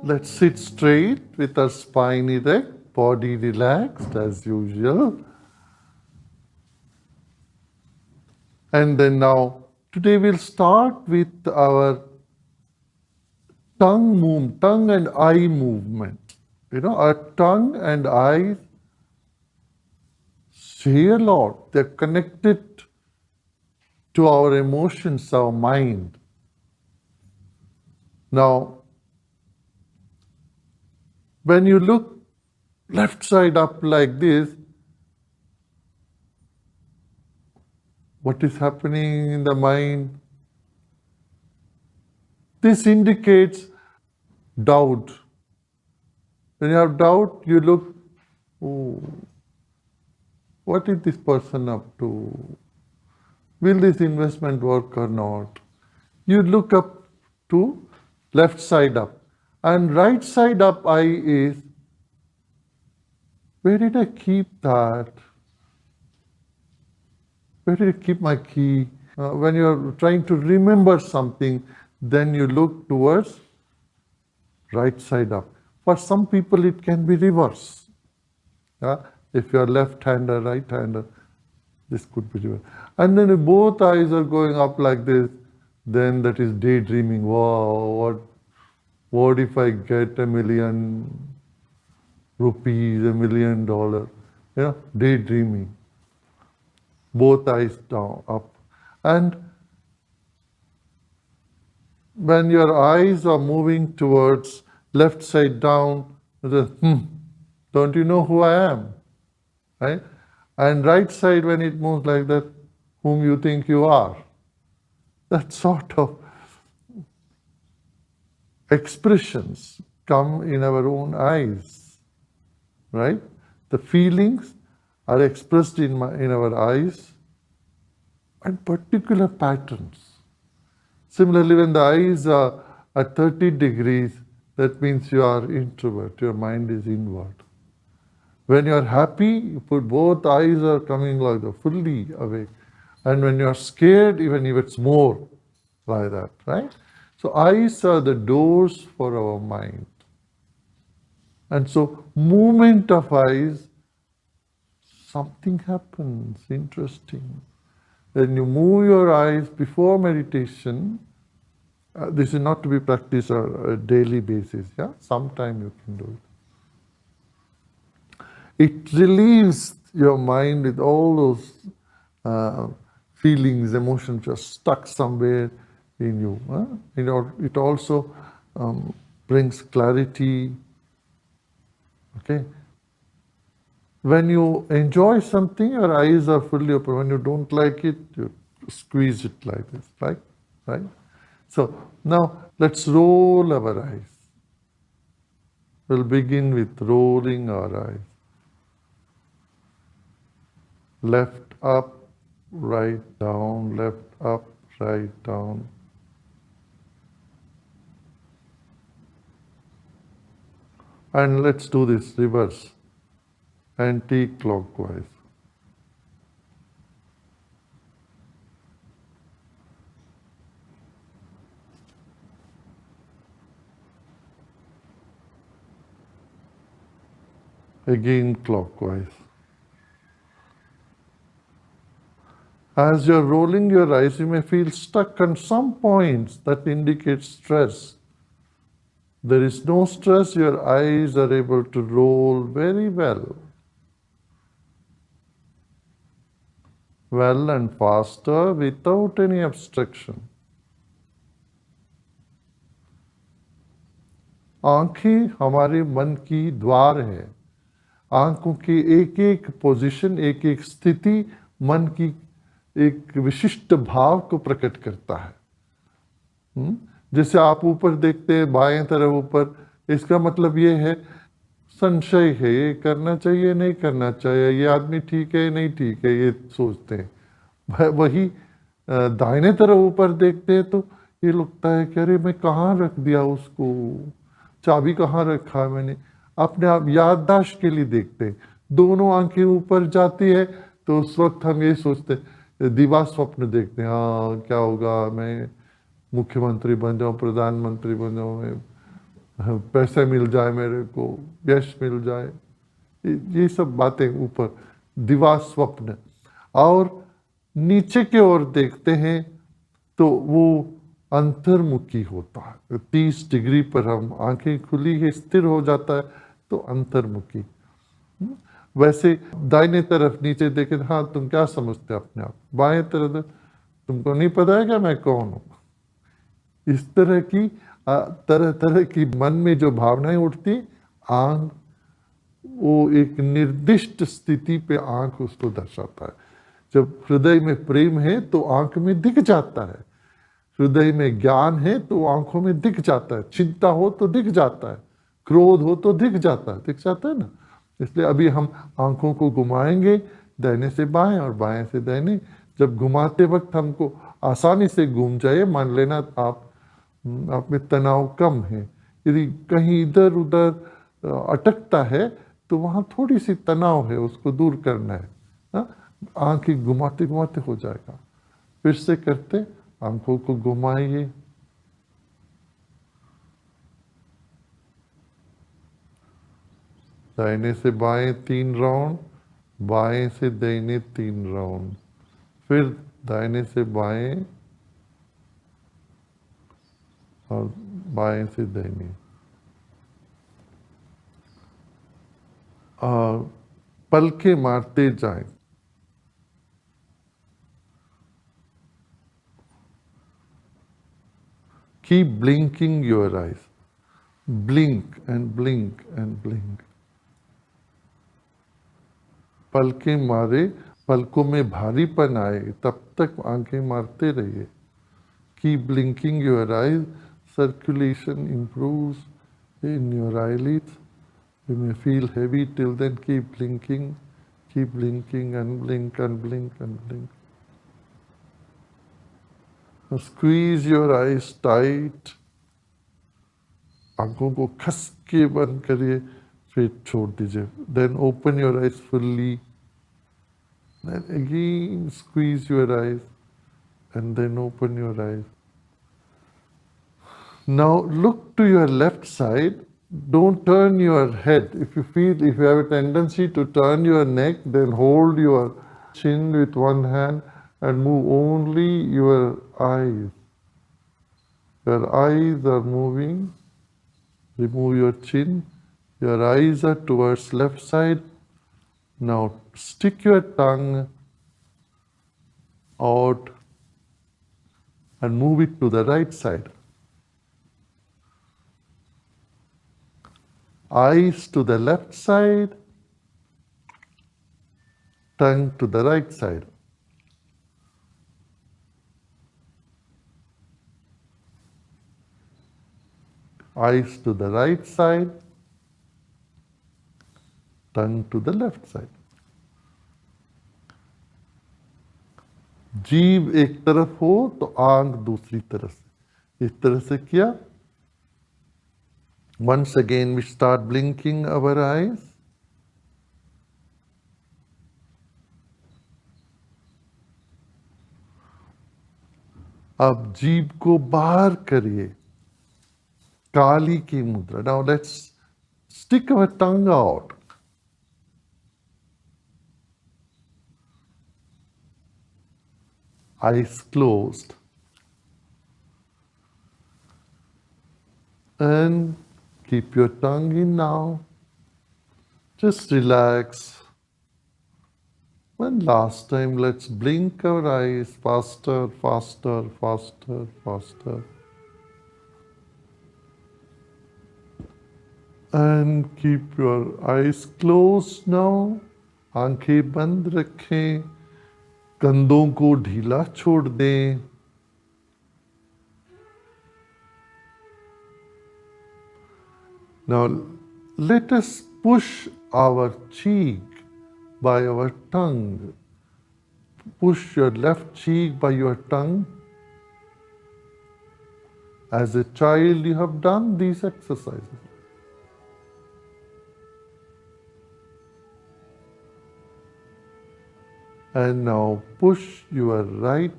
Let's sit straight with our spine erect, body relaxed as usual. And then now, today we'll start with our tongue and eye movement. Our tongue and eyes say a lot. They're connected to our emotions, our mind. Now, when you look left side up like this, what is happening in the mind? This indicates doubt. When you have doubt, you look, oh, what is this person up to? Will this investment work or not? You look up to left side up. And right side up eye is, where did I keep that? Where did I keep my key? When you're trying to remember something, then you look towards right side up. For some people, it can be reverse. If you're left-hander, right-hander, this could be reverse. And then if both eyes are going up like this, then that is daydreaming. Wow, what if I get $1 million rupees, $1 million? Daydreaming. Both eyes down, up. And when your eyes are moving towards left side down, don't you know who I am? Right? And right side, when it moves like that, whom you think you are. That sort of expressions come in our own eyes, right? The feelings are expressed in our eyes and particular patterns. Similarly, when the eyes are at 30 degrees, that means you are introvert, your mind is inward. When you are happy, you put both eyes are coming like that, fully awake. And when you are scared, even if it's more like that, right? So eyes are the doors for our mind. And so movement of eyes, something happens interesting. When you move your eyes before meditation, this is not to be practiced on a daily basis, sometime you can do it. It relieves your mind with all those feelings, emotions just stuck somewhere in you. It also brings clarity. Okay. When you enjoy something, your eyes are fully open. When you don't like it, you squeeze it like this, right? So now let's roll our eyes. We'll begin with rolling our eyes. Left up, right down, left up, right down. And let's do this reverse, anti-clockwise. Again clockwise. As you're rolling your eyes, you may feel stuck on some points that indicate stress. There is no stress, your eyes are able to roll very well. Well and faster without any obstruction. आंखें हमारे मन की द्वार है. आंखों की एक एक पोजीशन, एक एक स्थिति मन की एक विशिष्ट भाव को प्रकट करता है. जैसे आप ऊपर देखते हैं बाएं तरफ ऊपर, इसका मतलब ये है संशय है, ये करना चाहिए नहीं करना चाहिए, ये आदमी ठीक है नहीं ठीक है, ये सोचते हैं. वही दाहिने तरफ ऊपर देखते हैं तो ये लगता है कि अरे मैं कहाँ रख दिया उसको, चाबी कहाँ रखा है मैंने. अपने आप याददाश्त के लिए देखते हैं. दोनों आंखें ऊपर जाती है तो उस वक्त हम ये सोचते हैं, दिवा स्वप्न देखते हैं, हाँ क्या होगा, मैं मुख्यमंत्री बन जाऊं, प्रधानमंत्री बन जाऊं, मैं पैसे मिल जाए मेरे को, यश मिल जाए, ये सब बातें ऊपर, दिवा स्वप्न। और नीचे की ओर देखते हैं तो वो अंतर्मुखी होता है। 30 डिग्री पर हम, आंखें खुली है, स्थिर हो जाता है तो अंतर्मुखी। वैसे दाहिने तरफ नीचे देखे, हाँ तुम क्या समझते हो अपने आप, बाएं तरफ तुमको नहीं पता है क्या मैं कौन हूं। इस तरह की तरह तरह की मन में जो भावनाएं उठती, आंख वो एक निर्दिष्ट स्थिति पे आंख उसको दर्शाता है। जब हृदय में प्रेम है तो आंख में दिख जाता है, हृदय में ज्ञान है तो आंखों में दिख जाता है, चिंता हो तो दिख जाता है, क्रोध हो तो दिख जाता है ना। इसलिए अभी हम आंखों को घुमाएंगे दाहिने से बाएं और बाएं से दाहिने। जब घुमाते वक्त हमको आसानी से घूम जाए, मान लेना आप में तनाव कम है, यदि कहीं इधर उधर अटकता है तो वहाँ थोड़ी सी तनाव है, उसको दूर करना है। आंखें घुमाते घुमाते हो जाएगा। फिर से करते, आंखों को घुमाइए, दाहिने से बाएं 3 राउंड, बाएं से दाहिने 3 राउंड, फिर दाहिने से बाएं और बाएं से दाहिने। और पलके मारते जाएं। Keep blinking your eyes. Blink and blink and blink. पलके मारे, पलकों में भारीपन आए तब तक आंखें मारते रहिए। Keep blinking your eyes. Circulation improves in your eyelids. You may feel heavy till then. Keep blinking and blink and blink and blink. Now squeeze your eyes tight. आंखों को खस के बंद करिए, फिर छोड़ दीजिए। Then open your eyes fully. Then again squeeze your eyes and then open your eyes. Now look to your left side. Don't turn your head. If you have a tendency to turn your neck, then hold your chin with one hand and move only your eyes. Your eyes are moving. Remove your chin. Your eyes are towards left side. Now stick your tongue out and move it to the right side. Eyes to the left side, tongue to the right side. Eyes to the right side, tongue to the left side. जीभ एक तरफ हो तो आंख दूसरी तरफ से, इस तरह से किया। Once again we start blinking our eyes. अब जीभ को बाहर करिए, काली की मुद्रा। Now let's stick our tongue out. Eyes closed. And keep your tongue in now. Just relax. One last time, let's blink our eyes faster, faster, faster, faster. And keep your eyes closed now. आंखें बंद रखें, कंधों को ढीला छोड़ दें। Now let us push our cheek by our tongue. Push your left cheek by your tongue. As a child, you have done these exercises. And now push your right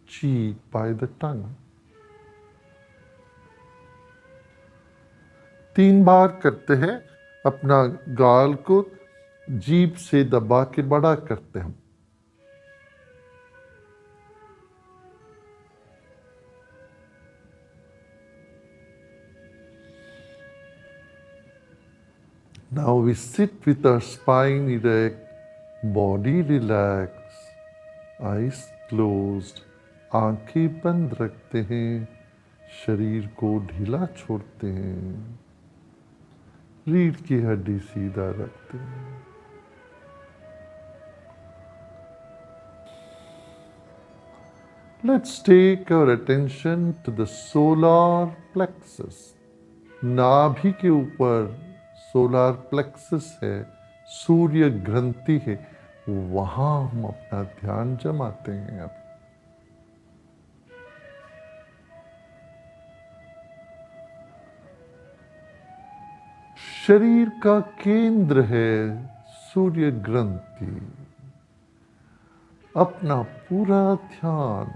cheek by the tongue. 3 बार करते हैं, अपना गाल को जीभ से दबा के बड़ा करते हैं। Now we sit with our spine erect, body relaxed, eyes closed, आंखें बंद रखते हैं, शरीर को ढीला छोड़ते हैं, रीढ़ की हड्डी सीधा रखते हैं। Let's take our attention to the solar plexus. नाभि के ऊपर सोलर प्लेक्सस है, सूर्य ग्रंथि है, वहां हम अपना ध्यान जमाते हैं। अब शरीर का केंद्र है सूर्य ग्रंथि। अपना पूरा ध्यान,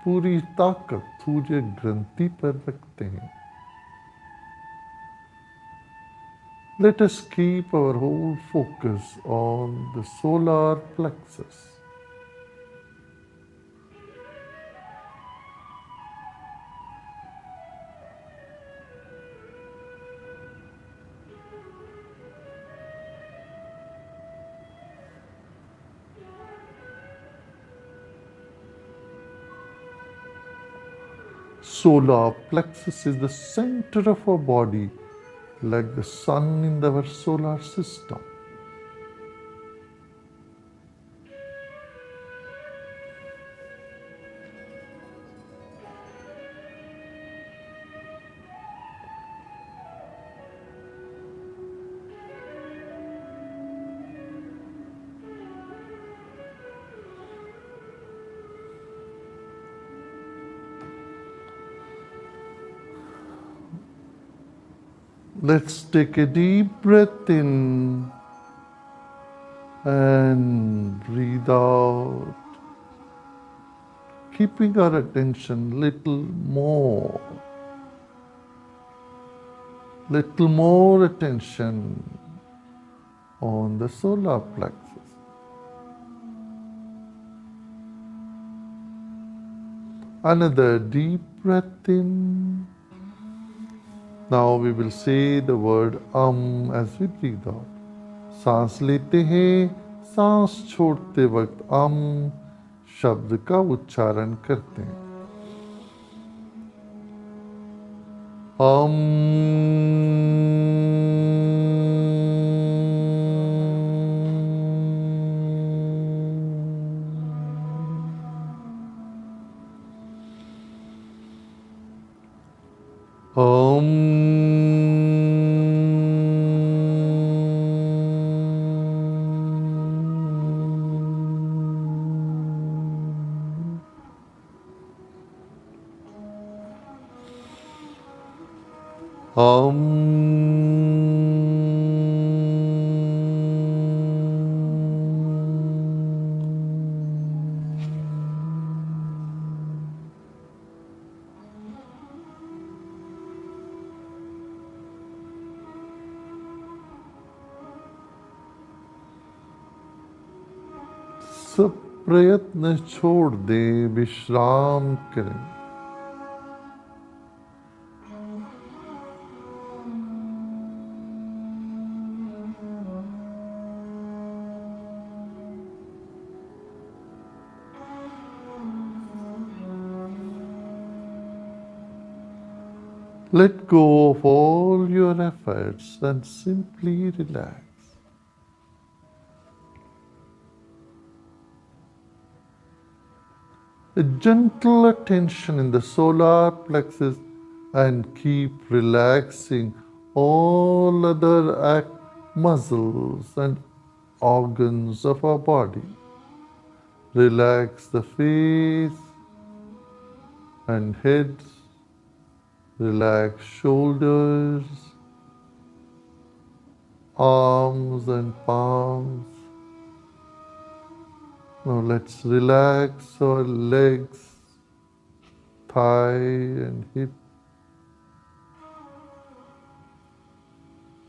पूरी ताकत सूर्य ग्रंथि पर रखते हैं। Let us keep our whole focus on the solar plexus. Solar plexus is the center of our body, like the sun in our solar system. Let's take a deep breath in and breathe out, keeping our attention little more attention on the solar plexus. Another deep breath in. Now we will say the word as we breathe out. सांस लेते हैं, सांस छोड़ते वक्त शब्द का उच्चारण करते हैं। सब प्रयत्न छोड़ दें, विश्राम करें। Let go of all your efforts and simply relax. A gentle attention in the solar plexus and keep relaxing all other muscles and organs of our body. Relax the face and head, relax shoulders, arms and palms. Now let's relax our legs, thigh and hip.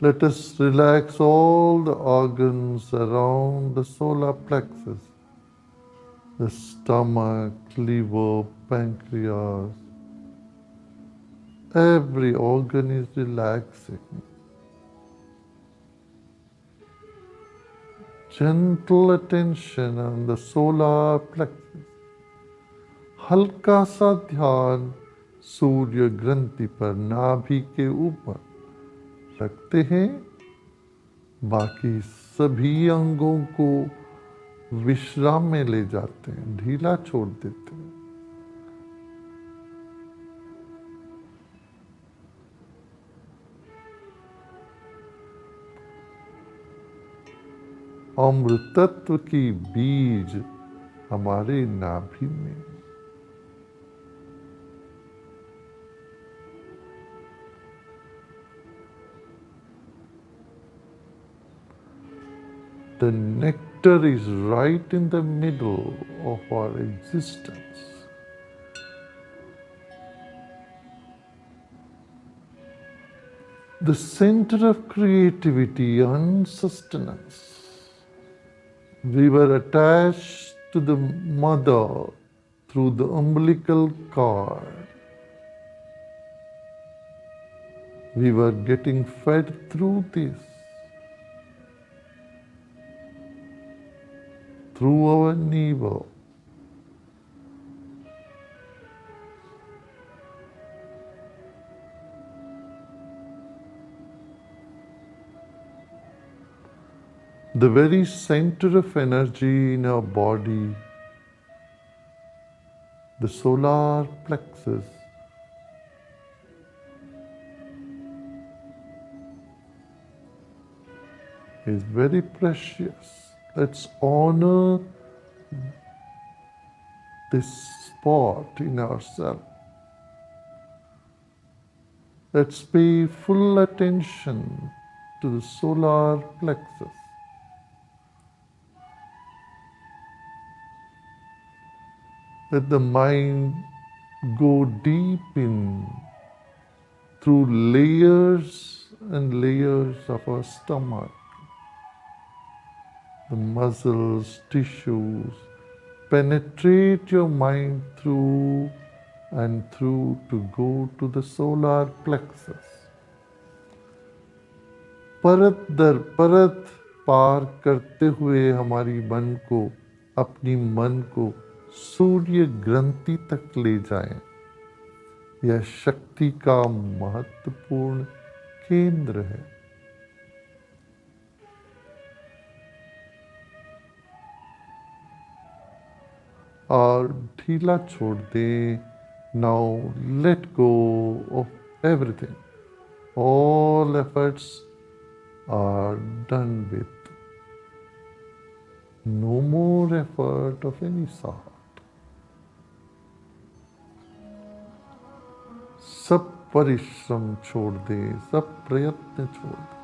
Let us relax all the organs around the solar plexus, the stomach, liver, pancreas. Every organ is relaxing. Gentle attention on the solar plexus. हल्का सा ध्यान सूर्य ग्रंथि पर, नाभि के ऊपर रखते हैं। बाकी सभी अंगों को विश्राम में ले जाते हैं, ढीला छोड़ देते हैं। अमृतत्व की बीज हमारे नाभि में। The nectar is right in the middle of our existence. The center of creativity and sustenance. We were attached to the mother through the umbilical cord. We were getting fed through this, through our navel. The very center of energy in our body, the solar plexus, is very precious. Let's honor this spot in ourselves. Let's pay full attention to the solar plexus. Let the mind go deep in through layers and layers of our stomach, the muscles, tissues. Penetrate your mind through and through to go to the solar plexus. परत दर परत पार करते हुए हमारी मन को, अपनी मन को सूर्य ग्रंथि तक ले जाएं। यह शक्ति का महत्वपूर्ण केंद्र है। और ढीला छोड़ दें। Now let go of everything. All efforts are done with. No more effort of any sort. सब परिश्रम छोड़ दें, सब प्रयत्न छोड़ दें।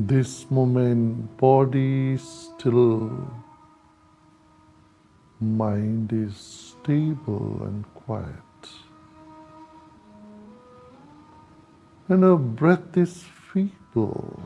This moment, body still, mind is stable and quiet. And our breath is feeble.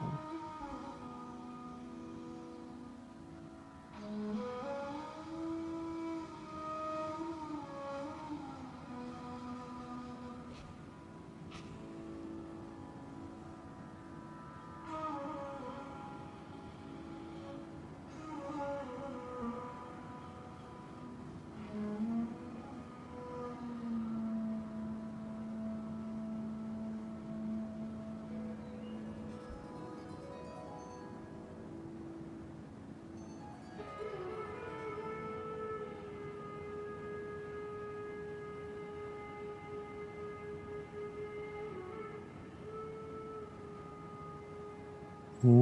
Om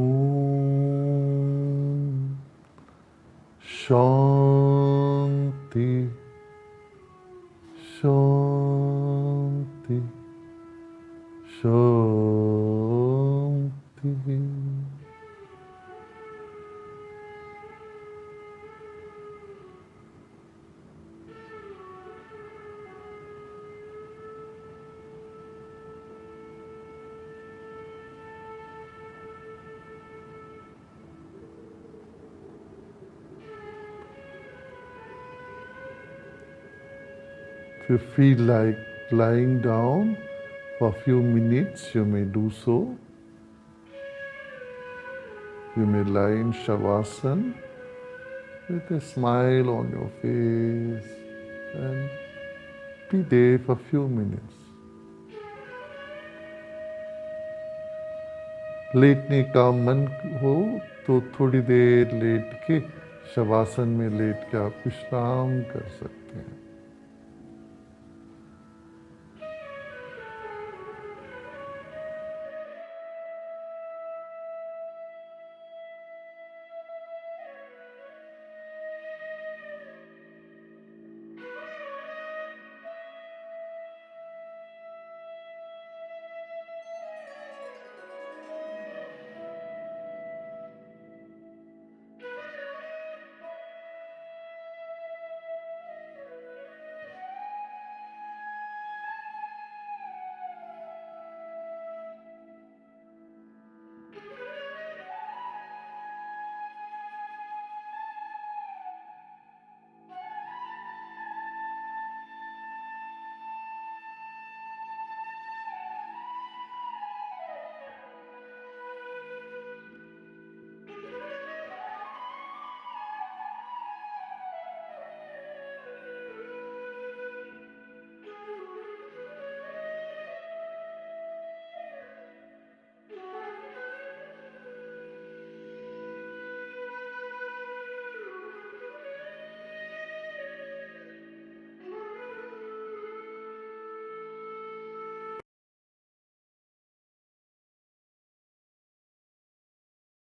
Shanti, Shanti, Shanti. If you feel like lying down for a few minutes, you may do so. You may lie in Shavasana with a smile on your face and be there for a few minutes. लेटने का मन हो तो थोड़ी देर late के शवासन में late के आप विश्राम कर सकते हैं।